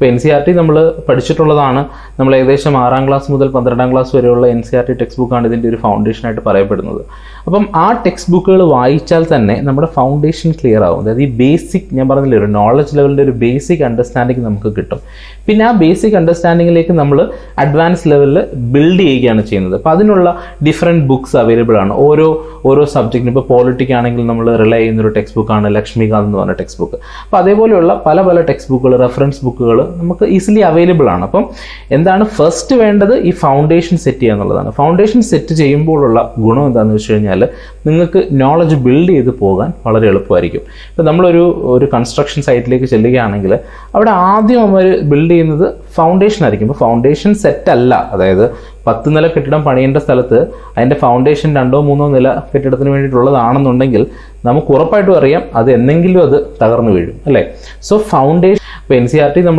ഇപ്പോൾ NCERT നമ്മൾ പഠിച്ചിട്ടുള്ളതാണ്. നമ്മൾ ഏകദേശം 6ാം ക്ലാസ് മുതൽ 12ാം ക്ലാസ് വരെയുള്ള NCERT ടെക്സ്റ്റ് ബുക്കാണ് ഇതിൻ്റെ ഒരു ഫൗണ്ടേഷനായിട്ട് പറയപ്പെടുന്നത്. അപ്പം ആ ടെക്സ്റ്റ് ബുക്കുകൾ വായിച്ചാൽ തന്നെ നമ്മുടെ ഫൗണ്ടേഷൻ ക്ലിയർ ആവും. അതായത് ഈ ബേസിക്, ഞാൻ പറഞ്ഞില്ലേ, ഒരു നോളജ് ലെവലിൻ്റെ ഒരു ബേസിക് അണ്ടർസ്റ്റാൻഡിങ് നമുക്ക് കിട്ടും. പിന്നെ ആ ബേസിക് അണ്ടർസ്റ്റാൻഡിങ്ങിലേക്ക് നമ്മൾ അഡ്വാൻസ് ലെവലിൽ ബിൽഡ് ചെയ്യുകയാണ് ചെയ്യുന്നത്. അപ്പോൾ അതിനുള്ള ഡിഫറെൻറ്റ് ബുക്സ് അവൈലബിൾ ആണ്. ഓരോ സബ്ജക്റ്റിനും. ഇപ്പോൾ പോളിറ്റിക്സ് ആണെങ്കിൽ നമ്മൾ റിലൈ ചെയ്യുന്നൊരു ടെക്സ്റ്റ് ബുക്കാണ് ലക്ഷ്മികാന്ത് എന്ന് പറഞ്ഞ ടെക്സ്റ്റ് ബുക്ക്. അപ്പോൾ അതേപോലെയുള്ള പല ടെക്സ്റ്റ് ബുക്കുകൾ, റെഫറൻസ് ബുക്കുകൾ നമുക്ക് ഈസിലി അവൈലബിൾ ആണ്. അപ്പം എന്താണ് ഫസ്റ്റ് വേണ്ടത്? ഈ ഫൗണ്ടേഷൻ സെറ്റ് ചെയ്യുക എന്നുള്ളതാണ്. ഫൗണ്ടേഷൻ സെറ്റ് ചെയ്യുമ്പോഴുള്ള ഗുണം എന്താണെന്ന് വെച്ച് കഴിഞ്ഞാൽ നിങ്ങൾക്ക് നോളജ് ബിൽഡ് ചെയ്ത് പോകാൻ വളരെ എളുപ്പമായിരിക്കും. ഇപ്പോൾ നമ്മളൊരു കൺസ്ട്രക്ഷൻ സൈറ്റിലേക്ക് ചെല്ലുകയാണെങ്കിൽ അവിടെ ആദ്യം അവർ ബിൽഡ് ചെയ്യുന്നത് ഫൗണ്ടേഷൻ ആയിരിക്കും. ഇപ്പോൾ ഫൗണ്ടേഷൻ സെറ്റ് അല്ല, അതായത് 10 നില കെട്ടിടം പണിയേണ്ട സ്ഥലത്ത് അതിൻ്റെ ഫൗണ്ടേഷൻ 2-3 നില കെട്ടിടത്തിന് വേണ്ടിയിട്ടുള്ളതാണെന്നുണ്ടെങ്കിൽ നമുക്ക് ഉറപ്പായിട്ടും അറിയാം അത് എന്തെങ്കിലും അത് തകർന്നു വീഴും, അല്ലേ? സോ ഫൗണ്ടേഷൻ, ഇപ്പോൾ NCERT നമ്മൾ